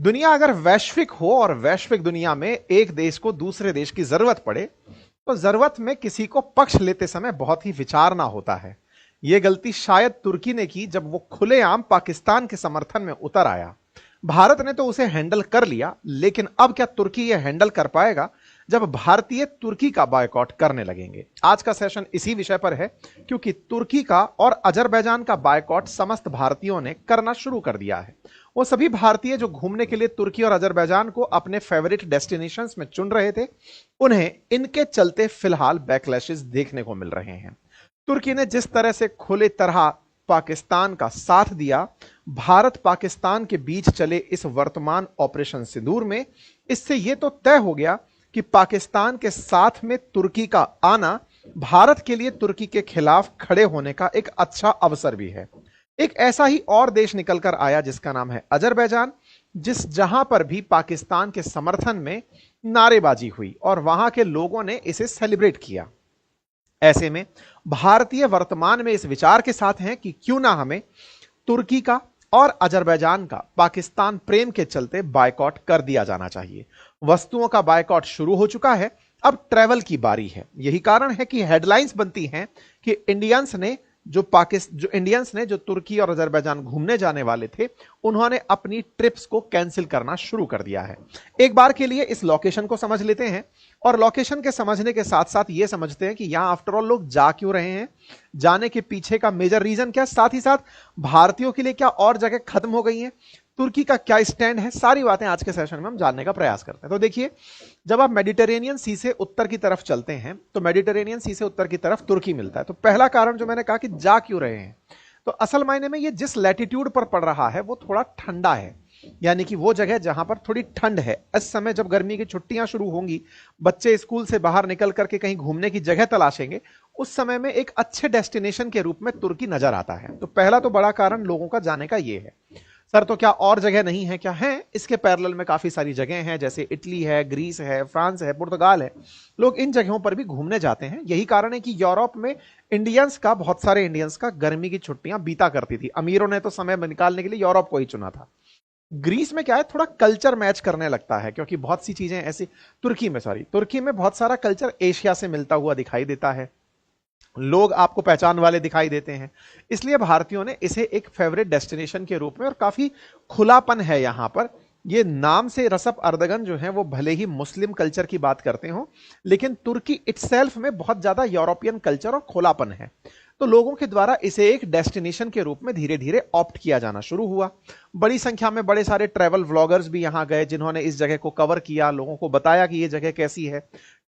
दुनिया अगर वैश्विक हो और वैश्विक दुनिया में एक देश को दूसरे देश की जरूरत पड़े तो जरूरत में किसी को पक्ष लेते समय बहुत ही विचारना होता है। यह गलती शायद तुर्की ने की जब वो खुलेआम पाकिस्तान के समर्थन में उतर आया। भारत ने तो उसे हैंडल कर लिया, लेकिन अब क्या तुर्की यह हैंडल कर पाएगा जब भारतीय तुर्की का बायकॉट करने लगेंगे? आज का सेशन इसी विषय पर है, क्योंकि तुर्की का और अजरबैजान का बायकॉट समस्त भारतीयों ने करना शुरू कर दिया है। वो सभी भारतीय जो घूमने के लिए तुर्की और अजरबैजान को अपने फेवरेट डेस्टिनेशंस में चुन रहे थे, उन्हें इनके चलते फिलहाल बैकलैशेस देखने को मिल रहे हैं। तुर्की ने जिस तरह से खुले तरह पाकिस्तान का साथ दिया, भारत पाकिस्तान के बीच चले इस वर्तमान ऑपरेशन सिंदूर में, इससे यह तो तय हो गया कि पाकिस्तान के साथ में तुर्की का आना भारत के लिए तुर्की के खिलाफ खड़े होने का एक अच्छा अवसर भी है। एक ऐसा ही और देश निकलकर आया जिसका नाम है अजरबैजान, जहां पर भी पाकिस्तान के समर्थन में नारेबाजी हुई और वहां के लोगों ने इसे सेलिब्रेट किया। ऐसे में भारतीय वर्तमान में इस विचार के साथ हैं कि क्यों ना हमें तुर्की का और अजरबैजान का पाकिस्तान प्रेम के चलते बायकॉट कर दिया जाना चाहिए। वस्तुओं का बायकॉट शुरू हो चुका है, अब ट्रैवल की बारी है। यही कारण है कि हेडलाइंस बनती हैं कि इंडियंस ने जो तुर्की और अजरबैजान घूमने जाने वाले थे, उन्होंने अपनी ट्रिप्स को कैंसिल करना शुरू कर दिया है। एक बार के लिए इस लोकेशन को समझ लेते हैं और लोकेशन के समझने के साथ साथ यह समझते हैं कि यहां आफ्टर ऑल लोग जा क्यों रहे हैं, जाने के पीछे का मेजर रीजन क्या, साथ ही साथ भारतीयों के लिए क्या और जगह खत्म हो गई हैं, तुर्की का क्या स्टैंड है। सारी बातें आज के सेशन में हम जानने का प्रयास करते हैं। तो देखिए, जब आप मेडिटेरेनियन सी से उत्तर की तरफ चलते हैं तो मेडिटेरेनियन सी से उत्तर की तरफ तुर्की मिलता है। तो पहला कारण जो मैंने कहा कि जा क्यों रहे हैं, तो असल मायने में ये जिस लैटिट्यूड पर पड़ रहा है वो थोड़ा ठंडा है, यानी कि वो जगह जहां पर थोड़ी ठंड है। इस समय जब गर्मी की छुट्टियां शुरू होंगी, बच्चे स्कूल से बाहर निकल करके कहीं घूमने की जगह तलाशेंगे, उस समय में एक अच्छे डेस्टिनेशन के रूप में तुर्की नजर आता है। तो पहला तो बड़ा कारण लोगों का जाने का ये है। सर तो क्या और जगह नहीं है क्या? है, इसके पैरेलल में काफी सारी जगह हैं, जैसे इटली है, ग्रीस है, फ्रांस है, पुर्तगाल है। लोग इन जगहों पर भी घूमने जाते हैं। यही कारण है कि यूरोप में बहुत सारे इंडियंस का गर्मी की छुट्टियां बीता करती थी। अमीरों ने तो समय निकालने के लिए यूरोप को ही चुना था। ग्रीस में क्या है, थोड़ा कल्चर मैच करने लगता है, क्योंकि बहुत सी चीजें ऐसी तुर्की में बहुत सारा कल्चर एशिया से मिलता हुआ दिखाई देता है। लोग आपको पहचान वाले दिखाई देते हैं, इसलिए भारतीयों ने इसे एक फेवरेट डेस्टिनेशन के रूप में, और काफी खुलापन है यहां पर। ये नाम से रसप अर्दगन जो है वो भले ही मुस्लिम कल्चर की बात करते हो, लेकिन तुर्की इटसेल्फ में बहुत ज्यादा यूरोपियन कल्चर और खुलापन है। तो लोगों के द्वारा इसे एक डेस्टिनेशन के रूप में धीरे धीरे ऑप्ट किया जाना शुरू हुआ। बड़ी संख्या में बड़े सारे ट्रैवल व्लॉगर्स भी यहां गए, जिन्होंने इस जगह को कवर किया, लोगों को बताया कि ये जगह कैसी है,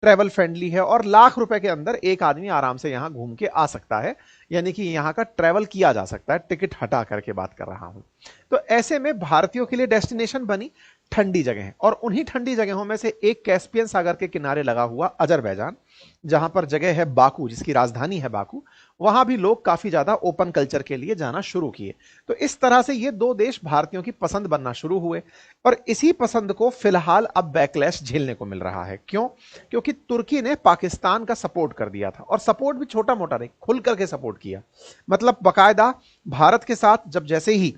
ट्रैवल फ्रेंडली है और लाख रुपए के अंदर एक आदमी आराम से यहां घूम के आ सकता है, यानी कि यहां का ट्रैवल किया जा सकता है। टिकट हटा करके बात कर रहा हूं। तो ऐसे में भारतीयों के लिए डेस्टिनेशन बनी ठंडी जगह, और उन्हीं ठंडी जगहों में से एक कैस्पियन सागर के किनारे लगा हुआ अजरबैजान, जहां पर जगह है बाकू, जिसकी राजधानी है बाकू। वहां भी लोग काफी ज्यादा ओपन कल्चर के लिए जाना शुरू किए। तो इस तरह से ये दो देश भारतीयों की पसंद बनना शुरू हुए, और इसी पसंद को फिलहाल अब बैकलैश झेलने को मिल रहा है। क्यों? क्योंकि तुर्की ने पाकिस्तान का सपोर्ट कर दिया था, और सपोर्ट भी छोटा मोटा नहीं, खुल करके सपोर्ट किया। मतलब बकायदा भारत के साथ जब जैसे ही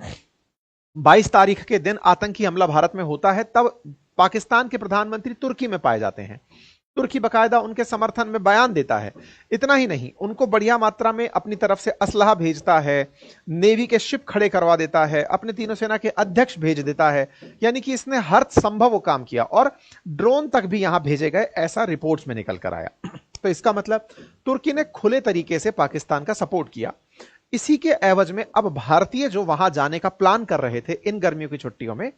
22 तारीख के दिन आतंकी हमला भारत में होता है, तब पाकिस्तान के प्रधानमंत्री तुर्की में पाए जाते हैं। तुर्की बकायदा उनके समर्थन में बयान देता है। इतना ही नहीं, उनको बढ़िया मात्रा में अपनी तरफ से असलहा भेजता है, नेवी के शिप खड़े करवा देता है, अपने तीनों सेना के अध्यक्ष भेज देता है। यानी कि इसने हर संभव वो काम किया, और ड्रोन तक भी यहां भेजे गए, ऐसा रिपोर्ट्स में निकल कर आया। तो इसका मतलब तुर्की ने खुले तरीके से पाकिस्तान का सपोर्ट किया। इसी के एवज में अब भारतीय जो वहां जाने का प्लान कर रहे थे इन गर्मियों की छुट्टियों में,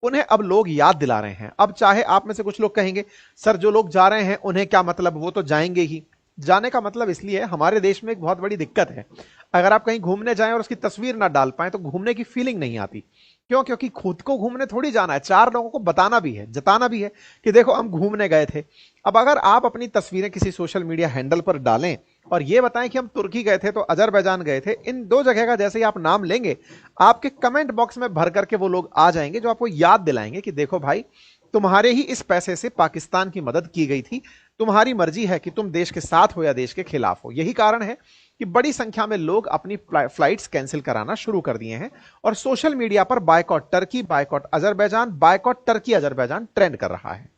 उन्हें अब लोग याद दिला रहे हैं। अब चाहे आप में से कुछ लोग कहेंगे, सर जो लोग जा रहे हैं उन्हें क्या मतलब, वो तो जाएंगे ही। जाने का मतलब इसलिए है, हमारे देश में एक बहुत बड़ी दिक्कत है, अगर आप कहीं घूमने जाएं और उसकी तस्वीर ना डाल पाएं तो घूमने की फीलिंग नहीं आती। क्यों? क्योंकि खुद को घूमने थोड़ी जाना है, चार लोगों को बताना भी है, जताना भी है कि देखो हम घूमने गए थे। अब अगर आप अपनी तस्वीरें किसी सोशल मीडिया हैंडल पर डालें और ये बताएं कि हम तुर्की गए थे, तो अजरबैजान गए थे, इन दो जगह का जैसे ही आप नाम लेंगे, आपके कमेंट बॉक्स में भर करके वो लोग आ जाएंगे जो आपको याद दिलाएंगे कि देखो भाई, तुम्हारे ही इस पैसे से पाकिस्तान की मदद की गई थी, तुम्हारी मर्जी है कि तुम देश के साथ हो या देश के खिलाफ हो। यही कारण है कि बड़ी संख्या में लोग अपनी फ्लाइट्स कैंसिल कराना शुरू कर दिए हैं और सोशल मीडिया पर boycott Turkey, boycott Azerbaijan, boycott Turkey Azerbaijan trend कर रहा है।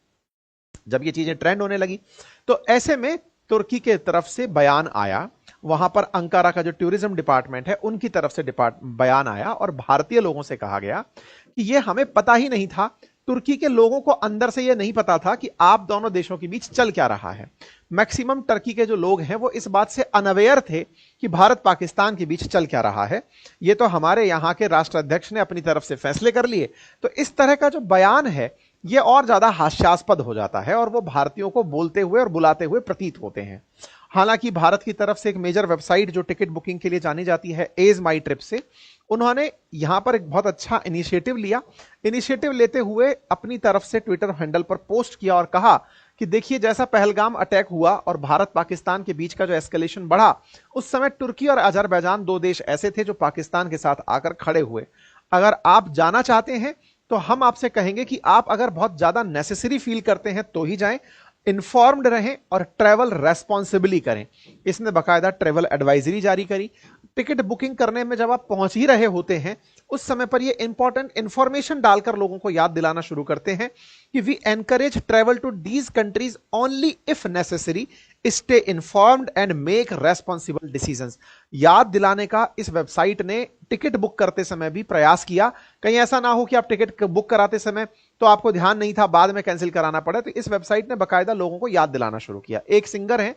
जब ये चीजें ट्रेंड होने लगी तो ऐसे में तुर्की के तरफ से बयान आया, वहां पर अंकारा का जो टूरिज्म डिपार्टमेंट है उनकी तरफ से बयान आया और भारतीय लोगों से कहा गया कि ये हमें पता ही नहीं था, तुर्की के लोगों को अंदर से यह नहीं पता था कि आप दोनों देशों के बीच चल क्या रहा है। मैक्सिमम टर्की के जो लोग हैं वो इस बात से अनअवेयर थे कि भारत पाकिस्तान के बीच चल क्या रहा है। ये तो हमारे यहां के राष्ट्राध्यक्ष ने अपनी तरफ से फैसले कर लिए। तो इस तरह का जो बयान है ये और ज्यादा हास्यास्पद हो जाता है और वो भारतीयों को बोलते हुए और बुलाते हुए प्रतीत होते हैं। हालांकि भारत की तरफ से एक मेजर वेबसाइट जो टिकट बुकिंग के लिए जानी जाती है एज माई ट्रिप से, उन्होंने यहां पर एक बहुत अच्छा इनिशिएटिव लिया। इनिशिएटिव लेते हुए अपनी तरफ से ट्विटर हैंडल पर पोस्ट किया और कहा कि देखिए, जैसा पहलगाम अटैक हुआ और भारत पाकिस्तान के बीच का जो एस्केलेशन बढ़ा, उस समय तुर्की और अजरबैजान दो देश ऐसे थे जो पाकिस्तान के साथ आकर खड़े हुए। अगर आप जाना चाहते हैं तो हम आपसे कहेंगे कि आप अगर बहुत ज्यादा नेसेसरी फील करते हैं तो ही जाएं, इन्फॉर्म्ड रहें और ट्रैवल रेस्पॉन्सिबली करें। इसने बाकायदा ट्रैवल एडवाइजरी जारी करी। टिकट बुकिंग करने में जब आप पहुंच ही रहे होते हैं उस समय पर ये इंपॉर्टेंट इंफॉर्मेशन डालकर लोगों को याद दिलाना शुरू करते हैं कि we encourage travel to these countries only if necessary, stay informed and make responsible decisions. याद दिलाने का इस वेबसाइट ने टिकट बुक करते समय भी प्रयास किया। कहीं ऐसा ना हो कि आप टिकट बुक कराते समय तो आपको ध्यान नहीं था, बाद में कैंसिल कराना पड़े। तो इस वेबसाइट ने बाकायदा लोगों को याद दिलाना शुरू किया। एक सिंगर है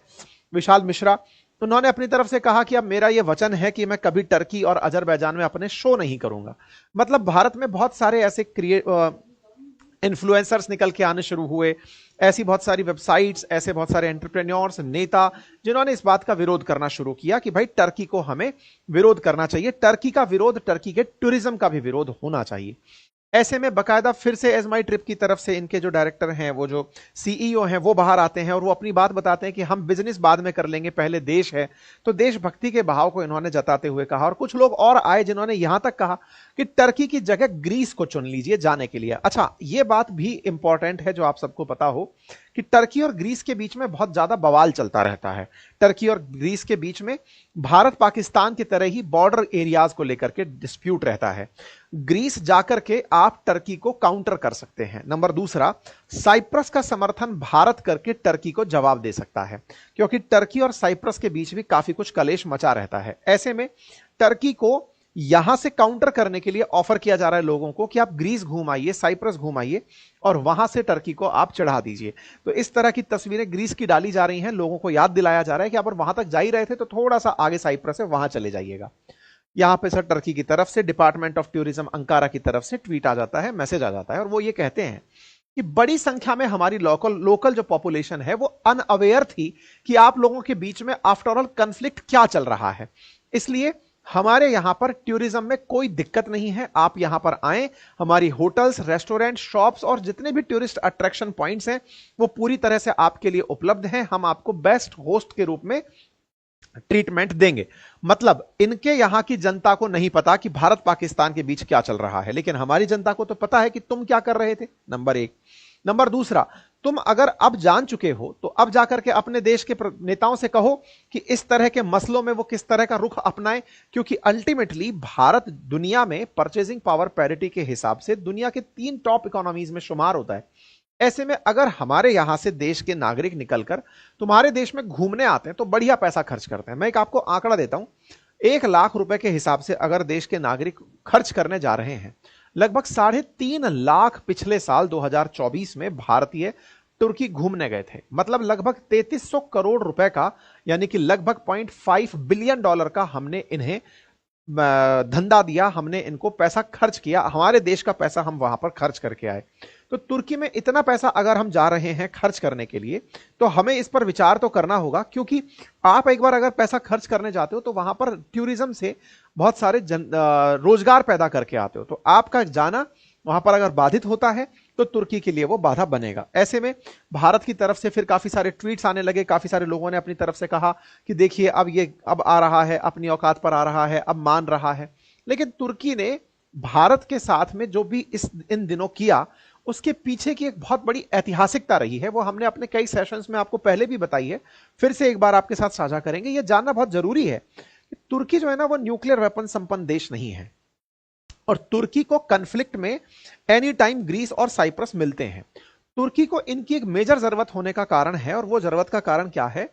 विशाल मिश्रा, उन्होंने अपनी तरफ से कहा कि अब मेरा यह वचन है कि मैं कभी टर्की और अजरबैजान में अपने शो नहीं करूंगा। मतलब भारत में बहुत सारे ऐसे इन्फ्लुएंसर्स निकल के आने शुरू हुए, ऐसी बहुत सारी वेबसाइट्स, ऐसे बहुत सारे एंटरप्रेन्योर्स, नेता, जिन्होंने इस बात का विरोध करना शुरू किया कि भाई टर्की को हमें विरोध करना चाहिए, टर्की का विरोध, टर्की के टूरिज्म का भी विरोध होना चाहिए। ऐसे में बकायदा फिर से एज माई ट्रिप की तरफ से इनके जो डायरेक्टर हैं, वो जो सीईओ हैं, वो बाहर आते हैं और वो अपनी बात बताते हैं कि हम बिजनेस बाद में कर लेंगे, पहले देश है। तो देशभक्ति के भाव को इन्होंने जताते हुए कहा। और कुछ लोग और आए जिन्होंने यहां तक कहा कि टर्की की जगह ग्रीस को चुन लीजिए जाने के लिए। अच्छा, ये बात भी इंपॉर्टेंट है जो आप सबको पता हो कि टर्की और ग्रीस के बीच में बहुत ज्यादा बवाल चलता रहता है। टर्की और ग्रीस के बीच में भारत पाकिस्तान की तरह ही बॉर्डर एरियाज को लेकर के डिस्प्यूट रहता है। ग्रीस जाकर के आप टर्की को काउंटर कर सकते हैं। नंबर दूसरा, साइप्रस का समर्थन भारत करके टर्की को जवाब दे सकता है, क्योंकि टर्की और साइप्रस के बीच भी काफी कुछ कलेश मचा रहता है। ऐसे में टर्की को यहां से काउंटर करने के लिए ऑफर किया जा रहा है लोगों को कि आप ग्रीस घूम आइए, साइप्रस घूम आइए और वहां से टर्की को आप चढ़ा दीजिए। तो इस तरह की तस्वीरें ग्रीस की डाली जा रही हैं, लोगों को याद दिलाया जा रहा है कि अगर वहां तक जा ही रहे थे तो थोड़ा सा आगे साइप्रस है, वहां चले जाइएगा। यहां पे सर टर्की की तरफ से डिपार्टमेंट ऑफ टूरिज्म अंकारा की तरफ से ट्वीट आ जाता है, मैसेज आ जाता है और वो ये कहते हैं कि बड़ी संख्या में हमारी लोकल जो पॉपुलेशन है वो अनअवेयर थी कि आप लोगों के बीच में आफ्टर ऑल कन्फ्लिक्ट क्या चल रहा है। इसलिए हमारे यहां पर टूरिज्म में कोई दिक्कत नहीं है, आप यहां पर आएं। हमारी होटल्स, रेस्टोरेंट, शॉप्स और जितने भी टूरिस्ट अट्रैक्शन पॉइंट्स हैं वो पूरी तरह से आपके लिए उपलब्ध हैं। हम आपको बेस्ट होस्ट के रूप में ट्रीटमेंट देंगे। मतलब इनके यहां की जनता को नहीं पता कि भारत पाकिस्तान के बीच क्या चल रहा है, लेकिन हमारी जनता को तो पता है कि तुम क्या कर रहे थे, नंबर एक। नंबर दूसरा, तुम अगर अब जान चुके हो तो अब जाकर के अपने देश के नेताओं से कहो कि इस तरह के मसलों में वो किस तरह का रुख अपनाएं, क्योंकि अल्टीमेटली भारत दुनिया में परचेजिंग पावर पैरिटी के हिसाब से दुनिया के 3 टॉप इकोनॉमीज में शुमार होता है। ऐसे में अगर हमारे यहां से देश के नागरिक निकलकर तुम्हारे देश में घूमने आते हैं तो बढ़िया पैसा खर्च करते हैं। मैं एक आपको आंकड़ा देता हूं, 1 लाख रुपए के हिसाब से अगर देश के नागरिक खर्च करने जा रहे हैं, लगभग 3.5 लाख पिछले साल 2024 में भारतीय तुर्की घूमने गए थे। मतलब लगभग 3300 करोड़ रुपए का, यानी कि लगभग $0.5 बिलियन का हमने इन्हें धंधा दिया, हमने इनको पैसा खर्च किया, हमारे देश का पैसा हम वहां पर खर्च करके आए। तो तुर्की में इतना पैसा अगर हम जा रहे हैं खर्च करने के लिए तो हमें इस पर विचार तो करना होगा, क्योंकि आप एक बार अगर पैसा खर्च करने जाते हो तो वहां पर टूरिज्म से बहुत सारे रोजगार पैदा करके आते हो। तो आपका जाना वहां पर अगर बाधित होता है तो तुर्की के लिए वो बाधा बनेगा। ऐसे में भारत की तरफ से फिर काफी सारे ट्वीट्स आने लगे, काफी सारे लोगों ने अपनी तरफ से कहा कि देखिए अब आ रहा है, अपनी औकात पर आ रहा है, अब मान रहा है। लेकिन तुर्की ने भारत के साथ में जो भी इन दिनों किया उसके पीछे की एक बहुत बड़ी ऐतिहासिकता रही है, वो हमने अपने कई सेशंस में आपको पहले भी बताई है, फिर से एक बार आपके साथ साझा करेंगे। ये जानना बहुत जरूरी है कि तुर्की जो है ना वो न्यूक्लियर वेपन संपन्न देश नहीं है, और तुर्की को कन्फ्लिक्ट में एनी टाइम ग्रीस और साइप्रस मिलते हैं। तुर्की को इनकी एक मेजर जरूरत होने का कारण है, और वो जरूरत का कारण क्या है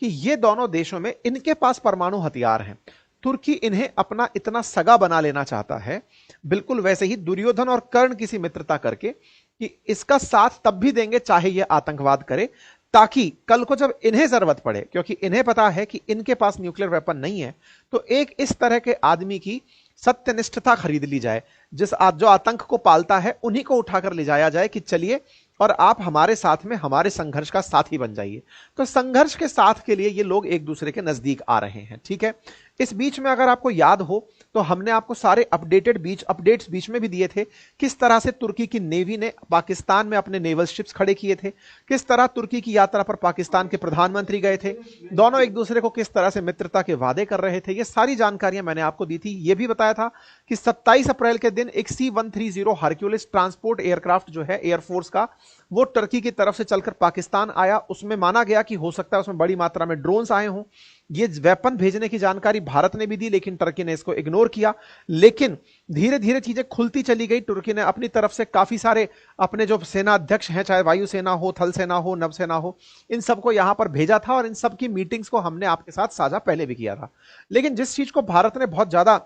कि ये दोनों देशों में इनके पास परमाणु हथियार हैं। तुर्की इन्हें अपना इतना सगा बना लेना चाहता है, बिल्कुल वैसे ही दुर्योधन और कर्ण किसी मित्रता करके, कि इसका साथ तब भी देंगे चाहे यह आतंकवाद करे, ताकि कल को जब इन्हें जरूरत पड़े, क्योंकि इन्हें पता है कि इनके पास न्यूक्लियर वेपन नहीं है, तो एक इस तरह के आदमी की सत्यनिष्ठता खरीद ली जाए, जो आतंक को पालता है उन्हीं को उठाकर ले जाया जाए कि चलिए और आप हमारे साथ में हमारे संघर्ष का साथी बन जाइए। तो संघर्ष के साथ के लिए ये लोग एक दूसरे के नजदीक आ रहे हैं, ठीक है। इस बीच में अगर आपको याद हो तो हमने आपको सारे अपडेट्स बीच में भी दिए थे, किस तरह से तुर्की की नेवी ने पाकिस्तान में अपने नेवल शिप्स खड़े किए थे, किस तरह तुर्की की यात्रा पर पाकिस्तान के प्रधानमंत्री गए थे, दोनों एक दूसरे को किस तरह से मित्रता के वादे कर रहे थे। ये सारी जानकारियां मैंने आपको दी थी। यह भी बताया था कि 27 अप्रैल के दिन एक C-130 हरक्यूलिस ट्रांसपोर्ट एयरक्राफ्ट जो है एयरफोर्स का, वो टर्की की तरफ से चलकर पाकिस्तान आया। उसमें माना गया कि हो सकता है उसमें बड़ी मात्रा में ड्रोन्स आए हों। ये वेपन भेजने की जानकारी भारत ने भी दी, लेकिन टर्की ने इसको इग्नोर किया। लेकिन धीरे धीरे चीजें खुलती चली गई। तुर्की ने अपनी तरफ से काफी सारे अपने जो सेना अध्यक्ष हैं, चाहे वायुसेना हो, थल सेना हो, नवसेना हो, इन सबको यहां पर भेजा था, और इन सब की मीटिंग्स को हमने आपके साथ साझा पहले भी किया था। लेकिन जिस चीज को भारत ने बहुत ज्यादा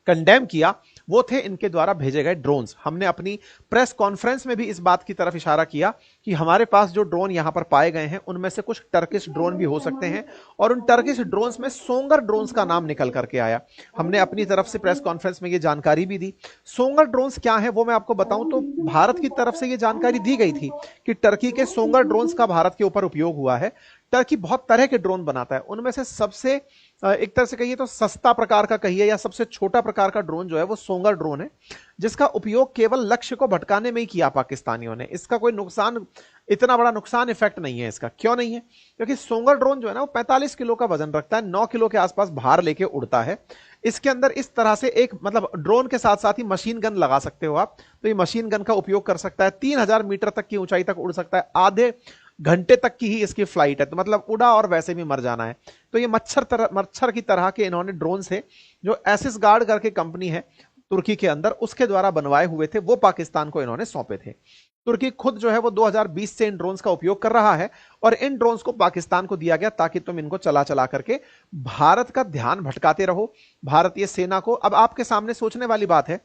कंडेम किया वो थे इनके द्वारा भेजे गए ड्रोन्स। हमने अपनी प्रेस कॉन्फ्रेंस में भी इस बात की तरफ इशारा किया कि हमारे पास जो ड्रोन यहां पर पाए गए हैं उनमें से कुछ टर्किश ड्रोन भी हो सकते हैं, और उन टर्किश ड्रोन्स में सोंगर ड्रोन्स का नाम निकल करके आया। हमने अपनी तरफ से प्रेस कॉन्फ्रेंस में ये जानकारी भी दी। सोंगर ड्रोन्स क्या है वो मैं आपको बताऊं तो भारत की तरफ से ये जानकारी दी गई थी कि टर्की के सोंगर ड्रोन्स का भारत के ऊपर उपयोग हुआ है। टर्की बहुत तरह के ड्रोन बनाता है, उनमें से सबसे एक तरह से कहिए तो सस्ता प्रकार का कहिए या सबसे छोटा प्रकार का ड्रोन जो है वो सोंगर ड्रोन है, जिसका उपयोग केवल लक्ष्य को भटकाने में ही किया पाकिस्तानियों ने। इसका कोई नुकसान, इतना बड़ा नुकसान इफेक्ट नहीं है इसका। क्यों नहीं है? क्योंकि सोंगर ड्रोन जो है ना वो 45 किलो का वजन रखता है, 9 किलो के आसपास भार लेके उड़ता है। इसके अंदर इस तरह से एक मतलब ड्रोन के साथ साथ ही मशीन गन लगा सकते हो आप, तो ये मशीन गन का उपयोग कर सकता है। 3000 मीटर तक की ऊंचाई तक उड़ सकता है, आधे घंटे तक की ही इसकी फ्लाइट है, तो मतलब उड़ा और वैसे भी मर जाना है। तो ये मच्छर की तरह के इन्होंने ड्रोन से, जो एसिस गार्ड करके कंपनी है तुर्की के अंदर, उसके द्वारा बनवाए हुए थे, वो पाकिस्तान को इन्होंने सौंपे थे। तुर्की खुद जो है वो 2020 से इन ड्रोन्स का उपयोग कर रहा है, और इन ड्रोन्स को पाकिस्तान को दिया गया ताकि तुम इनको चला चला करके भारत का ध्यान भटकाते रहो, भारतीय सेना को। अब आपके सामने सोचने वाली बात है,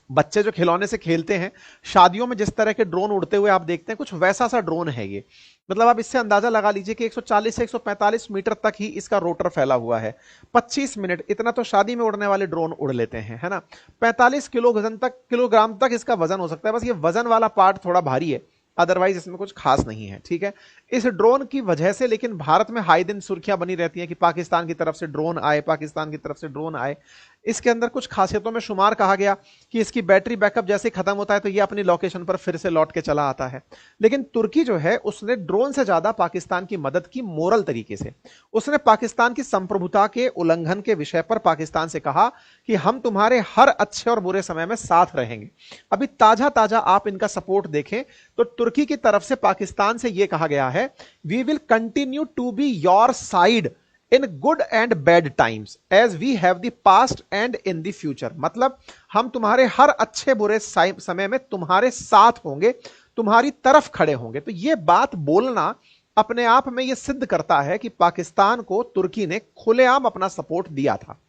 बच्चे जो खिलौने से खेलते हैं, शादियों में जिस तरह के ड्रोन उड़ते हुए आप देखते हैं, कुछ वैसा सा ड्रोन है ये। मतलब आप इससे अंदाजा लगा लीजिए कि 140 से 145 मीटर तक ही इसका रोटर फैला हुआ है। 25 मिनट इतना तो शादी में उड़ने वाले ड्रोन उड़ लेते हैं, है ना। 45 किलोग्राम तक इसका वजन हो सकता है। बस ये वजन वाला पार्ट थोड़ा भारी है, अदरवाइज इसमें कुछ खास नहीं है, ठीक है। इस ड्रोन की वजह से लेकिन भारत में हाई दिन सुर्खियां बनी रहती हैं कि पाकिस्तान की तरफ से ड्रोन आए, पाकिस्तान की तरफ से ड्रोन आए। इसके अंदर कुछ खासियतों में शुमार कहा गया कि इसकी बैटरी बैकअप जैसे खत्म होता है तो ये अपनी लोकेशन पर फिर से लौट के चला आता है। लेकिन तुर्की जो है उसने ड्रोन से ज्यादा पाकिस्तान की मदद की मोरल तरीके से। उसने पाकिस्तान की संप्रभुता के उल्लंघन के विषय पर पाकिस्तान से कहा कि हम तुम्हारे हर अच्छे और बुरे समय में साथ रहेंगे। अभी ताजा ताजा आप इनका सपोर्ट देखें तो तुर्की की तरफ से पाकिस्तान से यह कहा गया है, we will continue to be your side in good and bad times as we have the past and in the future. मतलब हम तुम्हारे हर अच्छे बुरे समय में तुम्हारे साथ होंगे, तुम्हारी तरफ खड़े होंगे। तो यह बात बोलना अपने आप में यह सिद्ध करता है कि पाकिस्तान को तुर्की ने खुलेआम अपना सपोर्ट दिया था।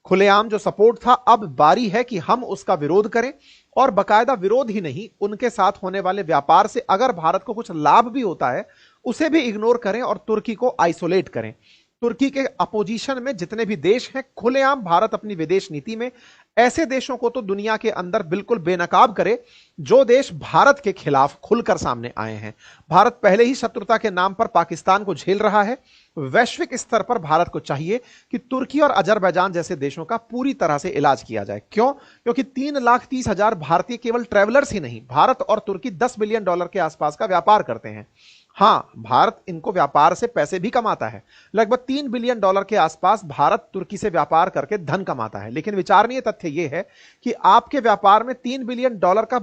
खुलेआम जो सपोर्ट था, अब बारी है कि हम उसका विरोध करें, और बकायदा विरोध ही नहीं, उनके साथ होने वाले व्यापार से अगर भारत को कुछ लाभ भी होता है उसे भी इग्नोर करें और तुर्की को आइसोलेट करें। तुर्की के अपोजिशन में जितने भी देश हैं, खुलेआम भारत अपनी विदेश नीति में ऐसे देशों को तो दुनिया के अंदर बिल्कुल बेनकाब करे जो देश भारत के खिलाफ खुलकर सामने आए हैं। भारत पहले ही शत्रुता के नाम पर पाकिस्तान को झेल रहा है। वैश्विक स्तर पर भारत को चाहिए कि तुर्की और अजरबैजान जैसे देशों का पूरी तरह से इलाज किया जाए। क्यों? क्योंकि 3,30,000 भारतीय केवल ट्रैवलर्स ही नहीं, भारत और तुर्की $10 बिलियन के आसपास का व्यापार करते हैं। हाँ, भारत इनको व्यापार से पैसे भी कमाता है। लगभग $3 बिलियन के आसपास भारत तुर्की से व्यापार करके धन कमाता है। लेकिन विचारणीय तथ्य यह है कि आपके व्यापार में $3 बिलियन का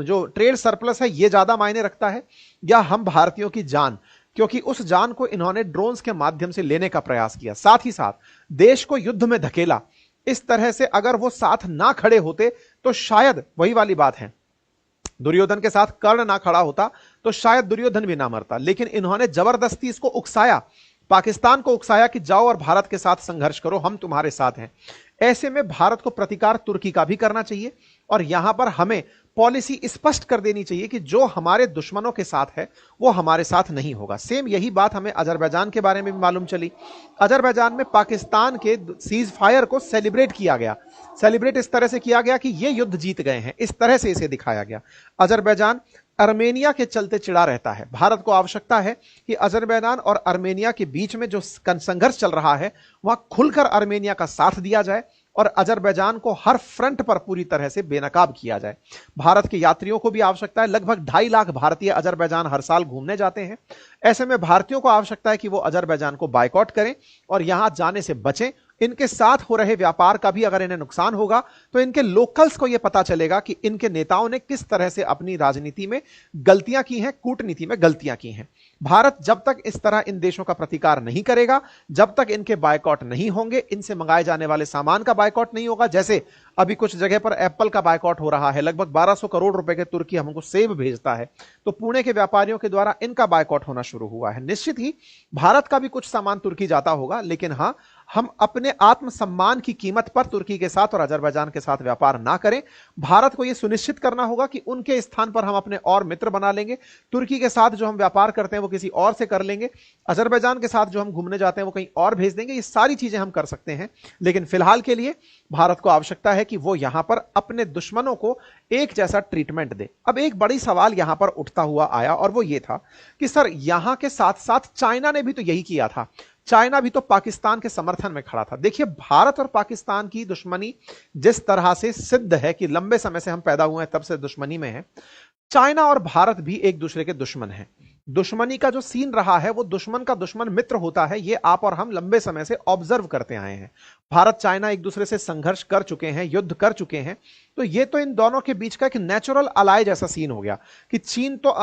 जो ट्रेड सरप्लस है यह ज्यादा मायने रखता है या हम भारतीयों की जान, क्योंकि उस जान को इन्होंने ड्रोन्स के माध्यम से लेने का प्रयास किया, साथ ही साथ देश को युद्ध में धकेला। इस तरह से अगर वो साथ ना खड़े होते तो शायद वही वाली बात है, दुर्योधन के साथ कर्ण ना खड़ा होता तो शायद दुर्योधन भी ना मरता। लेकिन इन्होंने जबरदस्ती इसको उकसाया, पाकिस्तान को उकसाया कि जाओ और भारत के साथ संघर्ष करो, हम तुम्हारे साथ हैं। ऐसे में भारत को प्रतिकार तुर्की का भी करना चाहिए और यहां पर हमें पॉलिसी स्पष्ट कर देनी चाहिए कि जो हमारे दुश्मनों के साथ है वो हमारे साथ नहीं होगा। सेम यही बात हमें अजरबैजान के बारे में भी मालूम चली। अजरबैजान में पाकिस्तान के सीज फायर को सेलिब्रेट किया गया। सेलिब्रेट इस तरह से किया गया कि ये युद्ध जीत गए हैं, इस तरह से इसे दिखाया गया। अजरबैजान अर्मेनिया के चलते चिढ़ा रहता है। भारत को आवश्यकता है कि अजरबैजान और अर्मेनिया के बीच में जो संघर्ष चल रहा है वहां खुलकर अर्मेनिया का साथ दिया जाए और अजरबैजान को हर फ्रंट पर पूरी तरह से बेनकाब किया जाए। भारत के यात्रियों को भी आवश्यकता है, लगभग 2.5 लाख भारतीय अजरबैजान हर साल घूमने जाते हैं। ऐसे में भारतीयों को आवश्यकता है कि वो अजरबैजान को बायकॉट करें और यहां जाने से बचें। इनके साथ हो रहे व्यापार का भी अगर इन्हें नुकसान होगा तो इनके लोकल्स को यह पता चलेगा कि इनके नेताओं ने किस तरह से अपनी राजनीति में गलतियां की हैं, कूटनीति में गलतियां की हैं। भारत जब तक इस तरह इन देशों का प्रतिकार नहीं करेगा, जब तक इनके बायकॉट नहीं होंगे, इनसे मंगाए जाने वाले सामान का बायकॉट नहीं होगा, जैसे अभी कुछ जगह पर एप्पल का बायकॉट हो रहा है, लगभग 1200 करोड़ रुपए के तुर्की हमको सेब भेजता है, तो पुणे के व्यापारियों के द्वारा इनका बायकॉट होना शुरू हुआ है। निश्चित ही भारत का भी कुछ सामान तुर्की जाता होगा, लेकिन हां, हम अपने आत्मसम्मान की कीमत पर तुर्की के साथ और अजरबैजान के साथ व्यापार ना करें। भारत को यह सुनिश्चित करना होगा कि उनके स्थान पर हम अपने और मित्र बना लेंगे। तुर्की के साथ जो हम व्यापार करते हैं वो किसी और से कर लेंगे, अजरबैजान के साथ जो हम घूमने जाते हैं वो कहीं और भेज देंगे। ये सारी चीजें हम कर सकते हैं, लेकिन फिलहाल के लिए भारत को आवश्यकता है कि वो यहां पर अपने दुश्मनों को एक जैसा ट्रीटमेंट दे। अब एक बड़ी सवाल यहां पर उठता हुआ आया और वो ये था कि सर यहां के साथ साथ चाइना ने भी तो यही किया था, चाइना भी तो पाकिस्तान के समर्थन में खड़ा था। देखिए, भारत और पाकिस्तान की दुश्मनी जिस तरह से सिद्ध है कि लंबे समय से हम पैदा हुए हैं तब से दुश्मनी में है, चाइना और भारत भी एक दूसरे के दुश्मन हैं। दुश्मनी का जो सीन रहा है वो दुश्मन का दुश्मन मित्र होता है, ये आप और हम लंबे समय से ऑब्जर्व करते आए हैं। भारत चाइना एक दूसरे से संघर्ष कर चुके हैं, युद्ध कर चुके हैं, तो ये तो इन दोनों के बीच का एक नेचुरल अलाय जैसा सीन हो गया कि चीन तो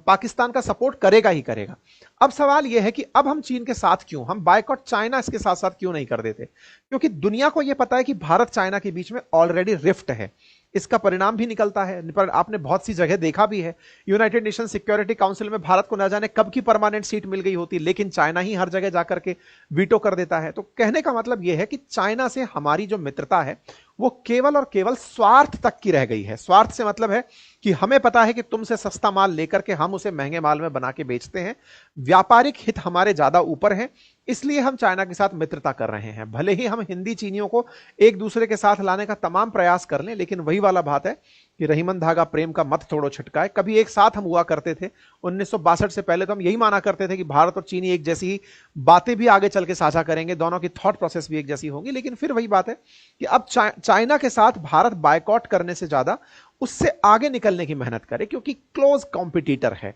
पाकिस्तान का सपोर्ट करेगा ही करेगा। अब सवाल यह है कि अब हम चीन के साथ क्यों, हम बायकॉट चाइना इसके साथ साथ क्यों नहीं कर देते? क्योंकि दुनिया को यह पता है कि भारत चाइना के बीच में ऑलरेडी रिफ्ट है, इसका परिणाम भी निकलता है। पर आपने बहुत सी जगह देखा भी है, यूनाइटेड नेशन सिक्योरिटी काउंसिल में भारत को न जाने कब की परमानेंट सीट मिल गई होती, लेकिन चाइना ही हर जगह जाकर के वीटो कर देता है। तो कहने का मतलब यह है कि चाइना से हमारी जो मित्रता है वो केवल और केवल स्वार्थ तक की रह गई है। स्वार्थ से मतलब है कि हमें पता है कि तुमसे सस्ता माल लेकर के हम उसे महंगे माल में बना के बेचते हैं, व्यापारिक हित हमारे ज्यादा ऊपर हैं, इसलिए हम चाइना के साथ मित्रता कर रहे हैं। भले ही हम हिंदी चीनियों को एक दूसरे के साथ लाने का तमाम प्रयास कर लें, लेकिन वही वाला बात है कि रहीमन धागा प्रेम का मत थोड़ो छिटकाए। कभी एक साथ हम हुआ करते थे, 1962 से पहले तो हम यही माना करते थे कि भारत और चीनी एक जैसी ही बातें भी आगे चल के साझा करेंगे, दोनों की थॉट प्रोसेस भी एक जैसी होगी। लेकिन फिर वही बात है कि अब चाइना के साथ भारत बायकॉट करने से ज्यादा उससे आगे निकलने की मेहनत करे, क्योंकि क्लोज कॉम्पिटिटर है।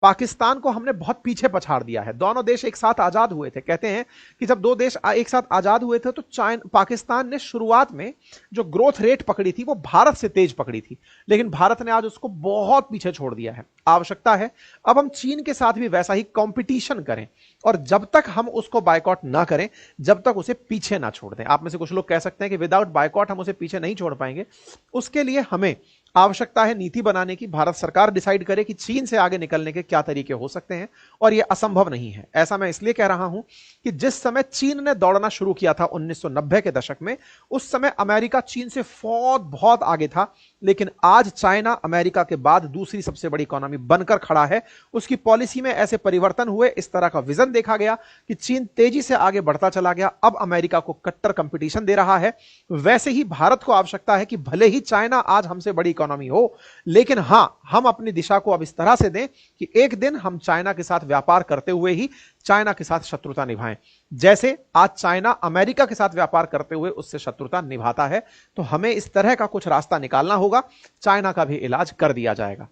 पाकिस्तान को हमने बहुत पीछे पछाड़ दिया है। दोनों देश एक साथ आजाद हुए थे, कहते हैं कि जब दो देश एक साथ आजाद हुए थे तो पाकिस्तान ने शुरुआत में जो ग्रोथ रेट पकड़ी थी वो भारत से तेज पकड़ी थी, लेकिन भारत ने आज उसको बहुत पीछे छोड़ दिया है। आवश्यकता है अब हम चीन के साथ भी वैसा ही कंपटीशन करें, और जब तक हम उसको बायकॉट ना करें, जब तक उसे पीछे ना छोड़ दें। आप में से कुछ लोग कह सकते हैं कि विदाउट बायकॉट हम उसे पीछे नहीं छोड़ पाएंगे। उसके लिए हमें आवश्यकता है नीति बनाने की। भारत सरकार डिसाइड करे कि चीन से आगे निकलने के क्या तरीके हो सकते हैं, और यह असंभव नहीं है। ऐसा मैं इसलिए कह रहा हूं कि जिस समय चीन ने दौड़ना शुरू किया था 1990 के दशक में, उस समय अमेरिका चीन से बहुत आगे था, लेकिन आज चाइना अमेरिका के बाद दूसरी सबसे बड़ी इकोनॉमी बनकर खड़ा है। उसकी पॉलिसी में ऐसे परिवर्तन हुए, इस तरह का विजन देखा गया कि चीन तेजी से आगे बढ़ता चला गया, अब अमेरिका को कट्टर कंपटीशन दे रहा है। वैसे ही भारत को आवश्यकता है कि भले ही चाइना आज हमसे बड़ी इकोनॉमी हो, लेकिन हां, हम अपनी दिशा को अब इस तरह से दें कि एक दिन हम चाइना के साथ व्यापार करते हुए ही चाइना के साथ शत्रुता निभाएं, जैसे आज चाइना अमेरिका के साथ व्यापार करते हुए उससे शत्रुता निभाता है। तो हमें इस तरह का कुछ रास्ता निकालना होगा, चाइना का भी इलाज कर दिया जाएगा।